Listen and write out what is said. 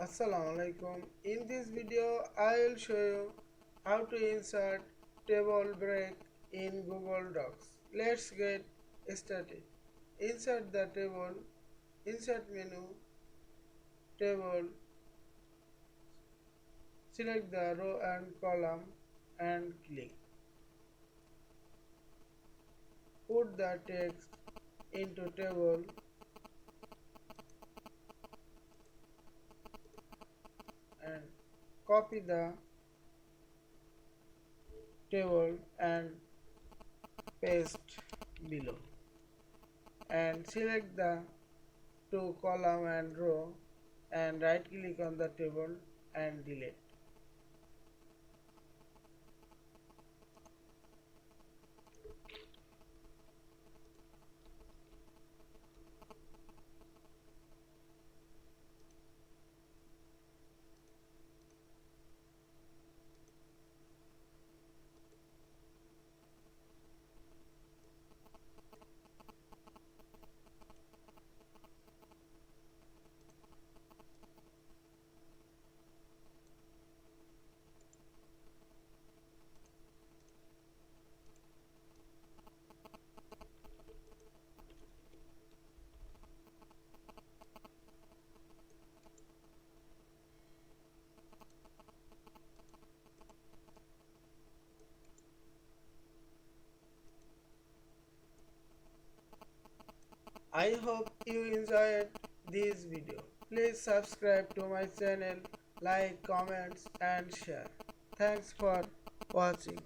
Assalamualaikum. In this video, I will show you how to insert table break in Google Docs. Let's get started. Insert the table, insert menu, table, select the row and column and click. Put the text into table and copy the table and paste below and select the two column and row and right click on the table and delete. I hope you enjoyed this video. Please subscribe to my channel, like, comments and share. Thanks for watching.